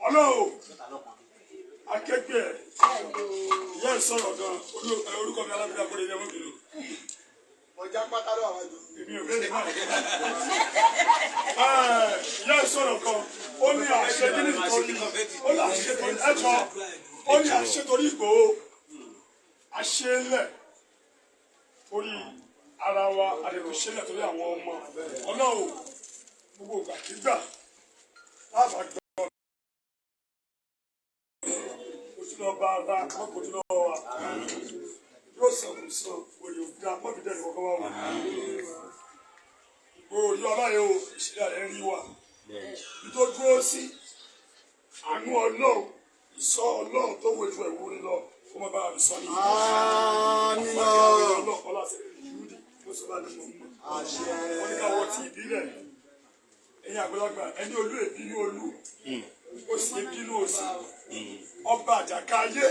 ọlọ́run akẹ́gbẹ́ ìyá ìsọ̀rọ̀ gan orúkọ mi alábìlẹ̀ àkọ́rẹ́ ilé ọmọbìnrin ọjà pátá ló àwọn àjò. èmi ò bẹ́ẹ̀ máa ìyá ìsọ̀rọ̀ kan ó ní àṣẹ kí ni nítorí ó ní àṣẹ torí ẹ̀jọ̀ ó ní àṣẹ torí Ìgbòho àṣẹ ńlẹ̀ torí ara wa àdèkùnṣẹ́lẹ̀ torí àwọn ọmọ ọlọ́run gbogbo ìgbàkigbà láàbà gbọ́ ojúlọ́ba ara mọ́kòjúlọ́wọ́ wa yóò sọ̀rọ̀ sọ òye òbí amọ́bìdẹ́ ìkọ̀kọ́ wa wò orí ọláyé o ìṣẹ̀lẹ̀ rẹ̀ rí wa tó dúró sí àánú ọlọ́run ìsọ ọlọ́run tó wojú ẹ̀wù rí lọ kó má bàa sọ ní ìlú ọlọ́pàá láti rí yúdí ló sọ bá nínú mọ́ wọ́n ní káwọ́ ti ìbílẹ̀ ẹ̀yin àgbàlagbà ẹni olú èbínú olú ó sì èbínú òsì ọba àjàká ayé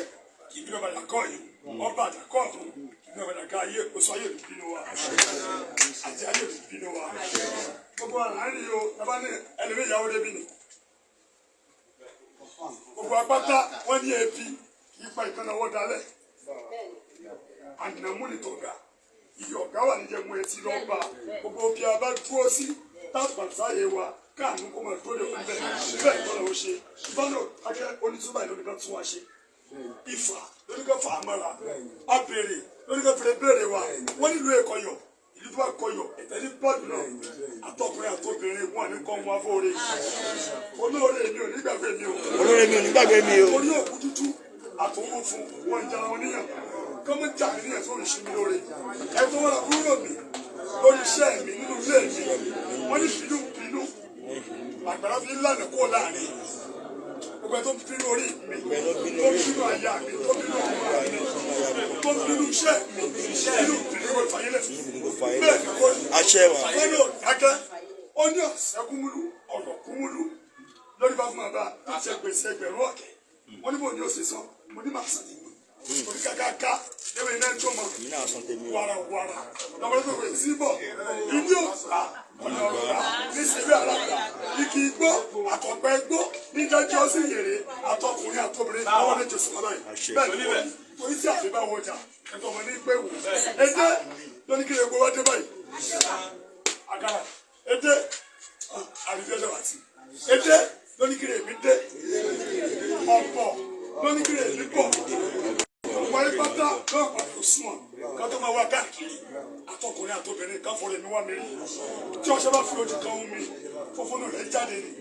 kì í bínú ọba àjàká ọ̀yọ́ ọba àjàká ọ̀tún kì í bínú ọba àjàká ayé oṣù ayé òdì bínú wa àti ayé òdì bínú wa gbogbo àlàyé o bàbá ní ẹlẹ́mẹ̀ ìyàwó débi ni gbogbo apáta wọ́n ní ebi kì í pa ìkànnà wọ́n dalẹ̀ ànàmúlì tó ga iye ọ̀gá wà níjẹ̀ mú etí lọ́ba gbogbo bí a bá dúró sí tábàtàyè wa káàánú kó máa dúró de fún bẹ́ẹ̀ tọ́lá ó ṣe bọ́nà akẹ́ onítúbà ìlónìkan tún wá ṣe ìfà lóníkan fà á mọ́ra abèrè lóníkan fèrè béèrè wa wọ́n nílùú Èkọ́yọ̀ ìlú tó bá kọyọ̀ ìtẹ́lí bọ́ọ̀lù náà àtọkùnrin àtọbìnrin wọn ní kọ́ wọn fóore olóore mi ò nígbàgbé mi o olóore mi ò nígbàgbé mi o orí òkú tútù àtọwọ́ fún wọn ń jara wọn níyàn kọ́mọ jà mí níyàn tó lè ṣe mí lóore ẹ̀tọ́ wọn àbúrò mi lórí iṣẹ́ mi nínú ilé mi wọ́n ní bínú àgbàrá fi lànà kó láàrin gbogbo ẹ̀ tó ń bínú orí mi tó ń bínú àyà mi tó ń bínú ọmọ mi tó ń bínú iṣẹ́ mi nínú ìbínú ìfàyẹ́lẹ̀ bẹ́ẹ̀ ni kò ní wọ́n ní òdákẹ́ ó ní ọ̀sẹ̀ kúmúlú ọ̀rọ̀ kúmúlú lórí bá fún ma bá àti ẹgbẹ̀sẹ̀ ẹgbẹ̀rún ọ̀kẹ́ wọ́n ní bò ní òsè sàn mo ní màá sàn tèmi orí kàkàkà ẹ̀wẹ̀ iná tó mọ̀ wàràwàrà lọ́wọ́dé tó fẹ́ síbọ̀ ìdí òsà ọ̀nà ọ̀rọ̀ ní síbẹ̀ àlàkà ìkì igbó àtọ̀pẹ́ igbó nídájọ́ sí yèrè àtọkùnrin àtọbìnrin lọ́wọ́ ní jòsùn ọlọ́yìn bẹ́ẹ̀ ni torí tí àfi bá wọjà ẹ̀tọ́ ọmọ ní pé wò ẹ̀dẹ́ lóní kí lè gbowó dé báyìí àgàrà ẹ̀dẹ́ àrídẹ́dẹ́ wàtí ẹ̀dẹ́ lóní kí lè mí dé ọ̀pọ̀ lóní kí lè mí bọ̀ wáyé pátá náà pàtó súnmọ́ ká tó máa wá káàkiri àtọkùnrin àtobìnrin ká fọlẹ̀ mi wá mi rí tí ọṣẹ bá fi ojú kan mi fọfọnù rẹ jáde ni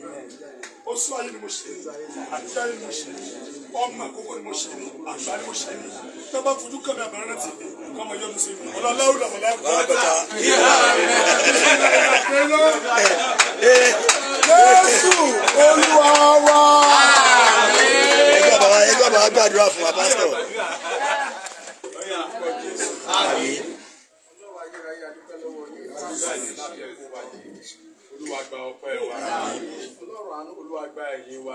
ó sún ayé ni mo ṣe ni àti ayé ni mo ṣe ni ọmọ àkókò ni mo ṣe ni àgbà ni mo ṣe ni tí wọn bá fojú kàn mí àbẹ̀rẹ̀ rántí mi kọ́ ọmọ yọnu sí mi ọlọ́láwù làbọ̀lá kọ́ta Jésù Olúwa wa. ẹgbẹ́ bàbá gbàdúrà fún wa pásítọ̀. Olúwa gba ọpẹ́ wa. Ọlọ́run àánú Olúwa gba ẹ̀yìn wa.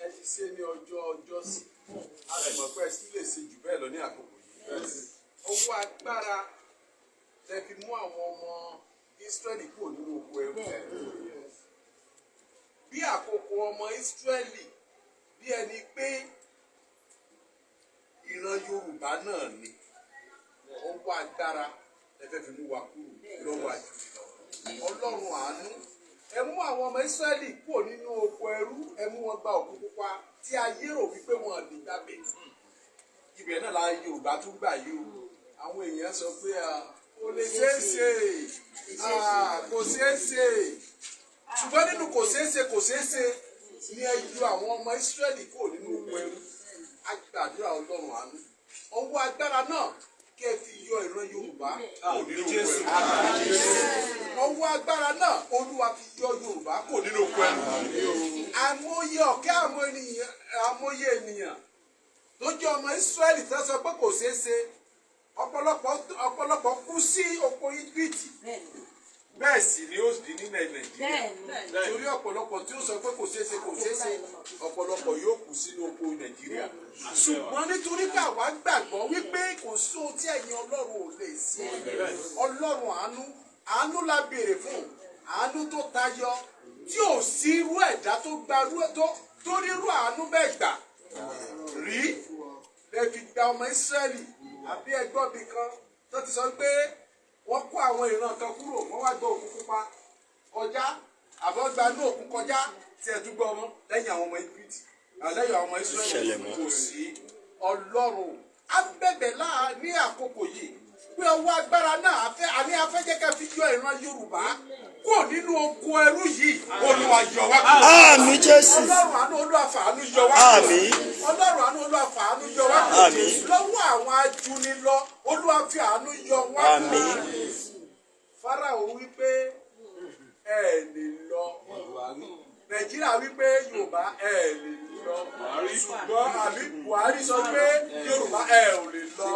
Ẹ ti ṣe ní ọjọ́ sí. A lè mọ̀ pé ẹ sì lè ṣe jù bẹ́ẹ̀ lọ ní àkókò yìí. Owó agbára lẹ fi mú àwọn ọmọ Ísírẹ́lì kúrò nínú oko ẹrú. Bí àkókò ọmọ Ísírẹ́lì bí ẹni pé ìran Yorùbá náà ni owó agbára ẹ fẹ́ fi mú wa kúrò lọ́wọ́ àjòjì lọ. Ọlọ́run àánú ẹ mú àwọn ọmọ Ísírẹ́lì kúrò nínú oko ẹrú ẹ mú wọn gba Òkun Pupa tí ayé rò wípé wọn lè gbàgbé. Ibẹ̀ náà la Yorùbá tún gbà yìí o. Àwọn èèyàn sọ pé kò lè ṣeé ṣe kò ṣeé ṣe ṣùgbọ́n nínú kò ṣeé ṣe ni ẹ yọ àwọn ọmọ Ísírẹ́lì kúrò nínú oko ẹrú. A gbàdúrà Ọlọ́run àánú ọwọ́ agbára náà kẹ́ ẹ fi yọ ìran Yorùbá kò nínú oko ẹrú. Ọwọ́ agbára náà Olúwa fi yọ Yorùbá kò nínú oko ẹrú. Àmọye ọ̀kẹ́ àmọye ènìyàn tó jẹ́ ọmọ Ísírẹ́lì tó sọ pé kò ṣeé ṣe ọ̀pọ̀lọpọ̀ kú sí oko Íjíbítì. Bẹ́ẹ̀ sì ni ó di ní Nàìjíríà torí ọ̀pọ̀lọpọ̀ tí ó sọ pé kò ṣeé ṣe ọ̀pọ̀lọpọ̀ yóò kú sínú oko Nàìjíríà. Ṣùgbọ́n nítorí pé àwa gbàgbọ́ wípé kò sóhun tí ẹ̀yin Ọlọ́run ò lè ṣe. Ọlọ́run àánú la béèrè fún àánú tó tayọ tí ò sí irú ẹ̀dá ẹ̀dá tó gbarú tó rírú àánú bẹ́ẹ̀ gbà rí lè fi gba ọmọ Ísírẹ́lì àbí ẹgbọ́n bì kan tó ti sọ pé wọ́n kó àwọn ìran kan kúrò wọ́n wá gbọ́ Òkun Pupa kọjá àbọ̀ gbanú òkun kọjá tí ẹ̀ tún gbọ́ ọmọ lẹ́yìn àwọn ọmọ Íjíbítì lẹ́yìn àwọn ọmọ Ísírẹ́lì kò sí Ọlọ́run á bẹ̀bẹ̀ ní àkókò yìí pé ọwọ́ agbára náà afẹ́jẹ́ ká fi yọ ìran Yorùbá kúrò nínú oko ẹrú yìí Olúwa yọ wá. Àmín Jésù. Ọlọ́run àánú Olúwa fàánú yọ wá. Àmín. Ọlọ́run àánú Olúwa fàánú yọ wá. Àmín. Lọ́wọ́ àwọn ajúnilọ Olúwa fi àánú yọ wá. Àmín. Fáráò wípé ẹ lè lọ. Nàìjíríà wípé Yorùbá ẹ lè lọ. Ṣùgbọ́n àbí Buhari sọ pé Yorùbá ẹ ò lè lọ.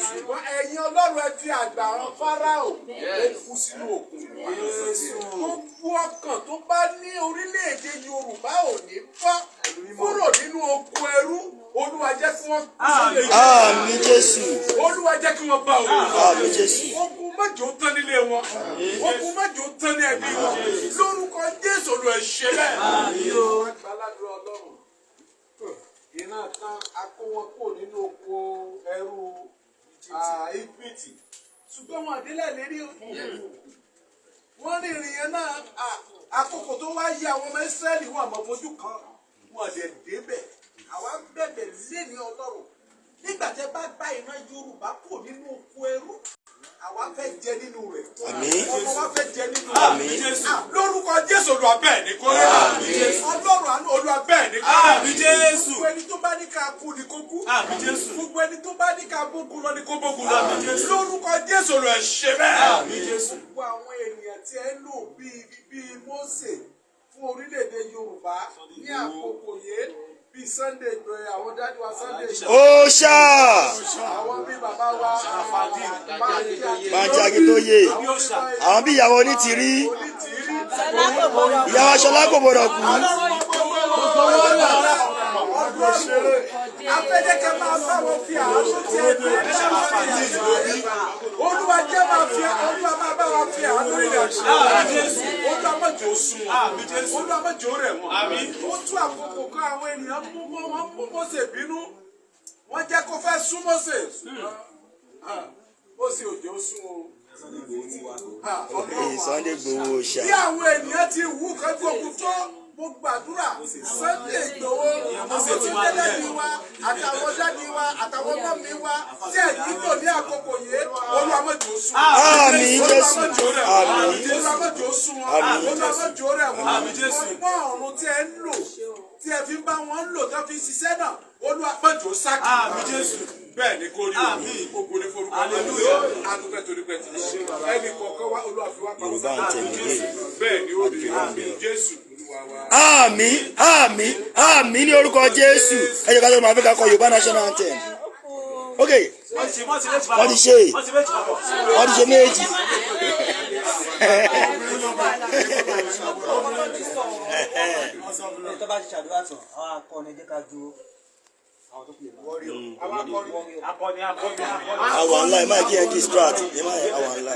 Ṣùgbọ́n ẹ̀yin Ọlọ́run ẹ fi àgbàrán Fáráò ó kú sínú òkun. Gbogbo ọkàn tó bá ní orílẹ̀-èdè Yorùbá ò ní fọ́ kúrò nínú oko ẹrú. Olúwa jẹ́ kí wọ́n kú sílẹ̀. Àmín Jésù. Olúwa jẹ́ kí wọ́n bá òun. Àmín Jésù. Ogun mẹ́jọ tán nílé wọn. Ogun mẹ́jọ tán ní ẹbí wọn. Lórúkọ Jésù ló ẹ ṣe bẹ́ẹ̀. Gbàládùn Ọlọ́run. Ìran kan a kó wọn kúrò nínú oko ẹrú Íjíbítì. Ṣùgbọ́n wọn àdílẹ̀ lérí o. Wọ́n rí ìrìn yẹn náà àkókò tó wá yí àwọn ọmọ Ísírẹ́lì wọn àmọ́ fojú kan. Wọ́n dẹ̀ débẹ̀. Àwa bẹ̀bẹ̀ léni Ọlọ́run. Nígbà tẹ́ bá bá ìran Yorùbá kúrò nínú oko ẹrú. Àwa fẹ́ jẹ nínú rẹ̀. Àmín. Ọmọ wa fẹ́ jẹ nínú rẹ̀. Àmín. Lórúkọ Jésù Olúwa bẹ́ẹ̀ ni kó rí. Ọlọ́run àánú Olúwa bẹ́ẹ̀ ni kó rí. Àmín Jésù. Gbogbo ẹni tó bá ní ká kú ni kó kú. Àmín Jésù. Gbogbo ẹni tó bá ní ká bógun lọ ni kó bógun lọ. Àmín Jésù. Lórúkọ Jésù Olúwa ṣe bẹ́ẹ̀. Àmín Jésù. Gbogbo àwọn ènìyàn tí ẹ lò bíi Mósè fún orílẹ̀-èdè Yorùbá ní àkókò yìí bíi Sunday ìgbẹ́ àwọn dájú wa Sunday ìgbẹ́. Ó ṣá. Àwọn bíi bàbá wa Bánjí Akíntóyè. Àwọn bí ìyàwó Onítìrí. Ìyàwó Aṣọlá kò gbọdọ̀ kú. Afẹ́jẹ́kẹ́ máa bá wọn fi àánú tí ẹ gbé Olúwa jẹ́ Olúwa máa bá wọn fi àánú rẹ̀ ṣe. Olúwa mọ̀jọ́ sún wọn. Olúwa mọ̀jọ́ rẹ̀ wọ́n. Ó tún àkókò kan àwọn ènìyàn mú Mósè bínú. Wọ́n jẹ́ kó fẹ́ sún Mósè. Mósè òjò sún o. Sunday Igboho ṣá. Bí àwọn ènìyàn ti wú kẹ́kọ̀ọ́ kú tó mo gbàdúrà Sunday Igboho àwọn tí dẹ́dẹ́bí wa àtàwọn dádì wa àtàwọn mọ́mí wa tí ẹ̀ nílò ní àkókò yìí Olúwa mọ̀jọ́ sún. Àmín Jésù. Àmín. Olúwa mọ̀jọ́ sún wọn. Olúwa mọ̀jọ́ rẹ̀ wọ́n. Ọgbọ́n ọ̀run tí ẹ ń lò tí ẹ fi ń bá wọn lò tó fi ṣiṣẹ́ náà Olúwa mọ̀jọ́ sákì. Àmín Jésù. Bẹ́ẹ̀ ni kò rí o gbogbo ní forúkọ Ọlọ́run adúpẹ́ torí pẹ́ ti ṣe ẹnì kọ̀ọ̀kan wá Olúwa fi wá pamọ́ bẹ́ẹ̀ ni ó rí Jésù. Àmín. Àmín. Àmín ní orúkọ Jésù. Ẹ jẹ́ ká tó máa fi kakọ Yorùbá national anthem. Ok. Wọ́n ti ṣe. Wọ́n ti ṣe méjì. Tó bá ti ṣàdúrà tán, àwọn akọni jẹ́ ká dúró. Àwọn tó kù lè máa. Àwọn ńlá ẹ máa kí ẹ distract. Ẹ máa yẹ àwọn ńlá.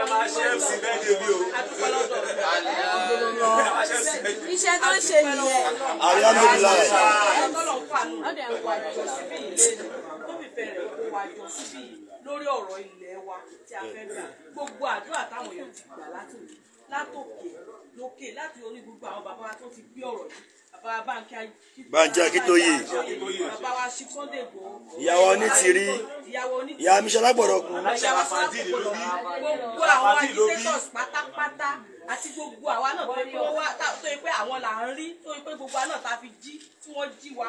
Ẹ máa ṣe MC bẹ́ẹ̀ ni bí o. Iṣẹ́ tó ń ṣe nìyẹn. Alhamdulillah. Lórí ọ̀rọ̀ ilẹ̀ wa tí a fẹ́ gbà gbogbo àdúrà táwọn èèyàn ti gbà látòkè lókè láti orí gbogbo àwọn bàbá wa tó ti gbé ọ̀rọ̀ yìí bàbá Bánjí Akíntóyè. bàbá wa ṣí Sunday Igboho. Ìyàwó Onítìrí. Ìyá Aṣọlá gbọdọ̀ kú. Gbogbo àwọn agitators pátápátá àti gbogbo àwa náà tó yẹ pé àwọn là ń rí tó yẹ pé gbogbo àwa náà tá a fi jí tí wọ́n jí wa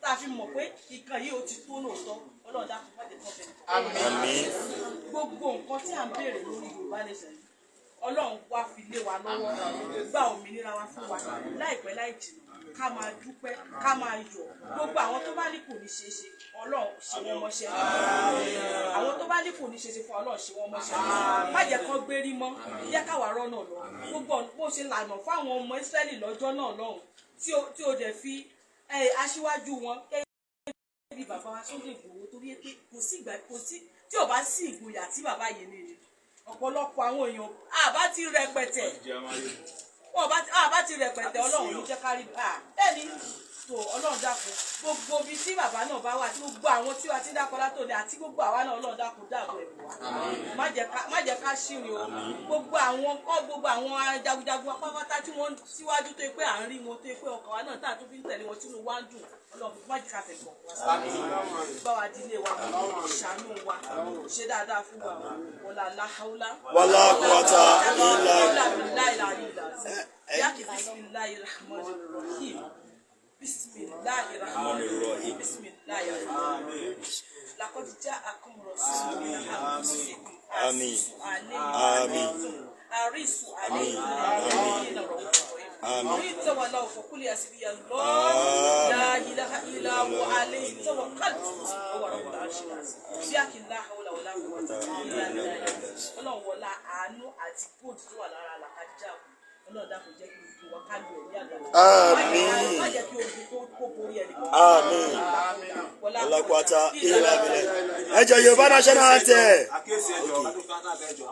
tá a fi mọ̀ pé ìkan yìí ó ti tó lóòótọ́ Ọlọ́run dákun má jẹ́ kó fẹ́. Àmín. Gbogbo nǹkan tí à ń béèrè lórí Yorùbá nation Ọlọ́run wá fi lé wa lọ́wọ́ gba òmìnira wa fún wa láìpẹ́ láì jìnnà ká máa dúpẹ́ ká máa yọ̀ gbogbo àwọn tó bá ní kò ní ṣeé ṣe Ọlọ́run ṣe wọ́n mọ́ṣẹ́ àwọn tó bá ní kò ní ṣeé ṣe fún Ọlọ́run ṣe wọ́n mọ́ṣẹ́ má jẹ́ kán gbérí mọ́ jẹ́ káwa rọ́nà lọ gbogbo bó ṣe lànà fún àwọn ọmọ Ísírẹ́lì lọ́jọ́ náà lọ́hùn tí ó dẹ̀ fi aṣíwájú wọn bí bàbá wa Sunday Igboho torí pé kò sí tí ò bá sí ìgboyà tí bàbá yìí ní ọ̀pọ̀lọpọ̀ àwọn èèyàn àbá ti rẹpẹtẹ bá ti rẹpẹtẹ Ọlọ́run ní jẹ́ kárí ẹni tó Ọlọ́run dákun gbogbo ibi tí bàbá náà bá wà tí gbogbo àwọn tí wàá ti dákọ látòlẹ àti gbogbo àwa náà Ọlọ́run dákun dáàbò ẹ̀bùn wa má jẹ́ ká ṣìrìn o gbogbo àwọn jagunjagun apápátá tí wọ́n síwájú tó pé à ń rí wọn tó pé ọkàn wa náà tá a tún fi ń tẹ̀lé wọn tínú wa ń dùn Ọlọ́run má jẹ́ ká fẹ́ gbọ̀ wá bá wa dílé wa ṣàánú wa ṣe dáadáa fún wa wọlá aláhàúlá wàlá kúwàtà بسم الله الرحمن الرحيم بسم الله الرحمن الرحيم لقد جاءكم رسول من أنفسكم آمين آمين حريص عليكم بالمؤمنين رؤوف رحيم وإن تولوا فقل حسبي الله لا إله إلا هو عليه توكلت وهو رب العرش العظيم يا لا حول ولا قوة إلا بالله Ọlọ́run wọlá àánú àti kóòtù tó wà lára làkájá Ọlọ́run dákun jẹ́ kí gbogbo wa ká lu ẹ̀mí àgbàdo. Àmín. Má jẹ́ kí ogun kó borí ẹnì kan. Àmín. Ọlákùátá ìlàbílẹ̀. Ẹjọ́ Yorùbá national anthem. Àkéésì ẹjọ́ ọ̀gá tó fún àtàbẹ̀ ẹjọ́.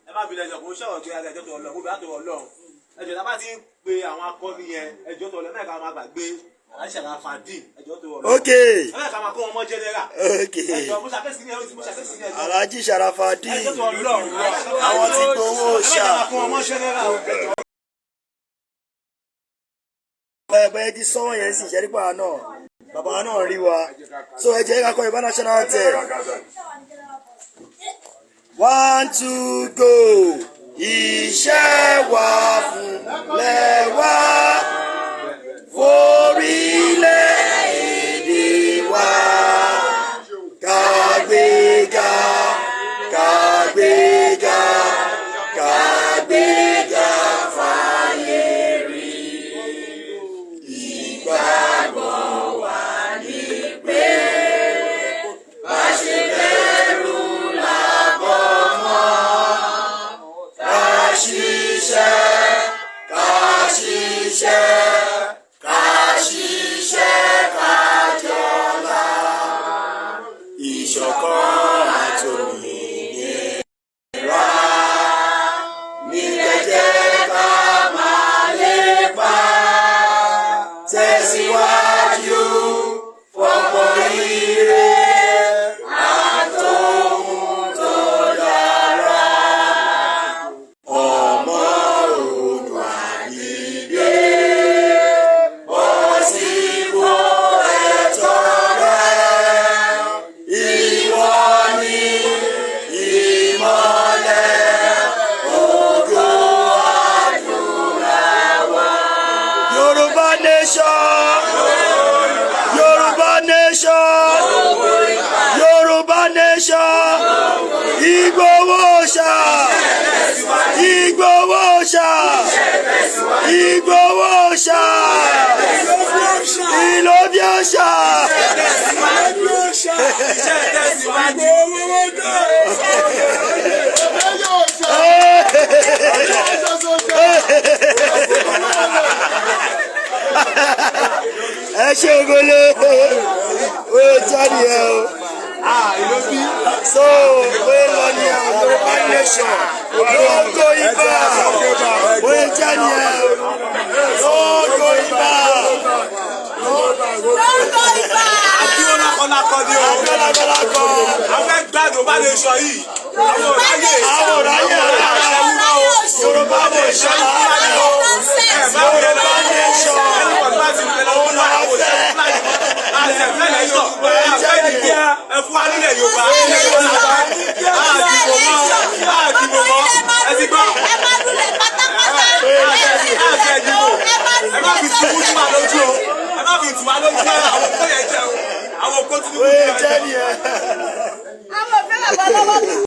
Ẹ má bìlẹ̀ ẹjọ́ kò ṣọ̀rọ̀ gbé ẹjọ́ tó Ọlọ́run, gbogbo àtọ̀ Ọlọ́run. Ẹjọ́ tá bá ti ń pe àwọn akọni yẹn ẹjọ́ tó Ọlọ́run mẹ́ka máa gbàgbé àṣàrà fàdí ẹjọ́ tó Ọlọ́run. Okay. Mẹ́ka máa kó wọn mọ́ jẹ́nẹ́rà. Okay. Ẹjọ́ mo ṣàkẹ́sì ní ẹ̀rọ mo ṣàkẹ́sì ní ẹ̀jọ́. Alhaji Sharafadi. Ẹjọ́ tó Ọlọ́run. Àwọn tí gbowó ṣá. Mẹ́ka máa kó wọn mọ́ jẹ́nẹ́rà. Bẹ́ẹ̀ ti sọ́wọ́ yẹn sì ṣe nípa náà bàbá náà rí wa so ẹ jẹ́ ká kọ Yorùbá national anthem 1 2 go iṣẹ́ wa fúnlẹ̀ wá forílẹ̀-èdè wa kàgbéga kàgbéga kàgbéga fàyè rí ìgbàgbọ́ wa ní pé bá ṣe bẹ̀rù làbọ̀ mọ́ ká ṣiṣẹ́ ká ṣiṣẹ́ ká ṣiṣẹ́ ká jọlá ìṣọ̀kan àtòmìnira ní kẹ̀kẹ́ ká máa lépa tẹ̀síwájú fọ́pọ̀ ire àtòhun tó dára ọmọ Oòduà dìde bọ́ sípò ẹ̀tọ́ rẹ ìwọ ni ìmọ́lẹ̀ ògo adúláwọ̀. Yorùbá nation Yorùbá nation Yorùbá nation Ìgbòho ṣá Ìgbòho ṣá Ìgbòho ṣá Ìlóbíà ṣá. Ẹ ṣe ògolo ó jáde ẹ o so ó lọ ní Yorùbá nation lóògó ibà ó jáde ẹ o lóògó ibà lóògó ibà. Abíọ́lá kọ́lákọ́ ni o. Abíọ́lá kọ́lákọ́. Àwọn gbàdùn bá lè sọ yìí. Àwọn òráyè. Yorùbá nation. Yorùbá nation. Ẹ̀fún alílẹ̀ Yorùbá. Àdìbò mọ́. Àdìbò mọ́. Ẹ ti gbọ́. Ẹ má lulẹ̀ pátápátá. Ẹ má fi tìwú tí wà lójú o. Ẹ má fi tìwá lójú o. Àwọn òkú yẹn jẹ́ o. Àwọn òkú tí wọ́n jẹ́ nìyẹn. Àwọn òfin làwọn lọ́wọ́.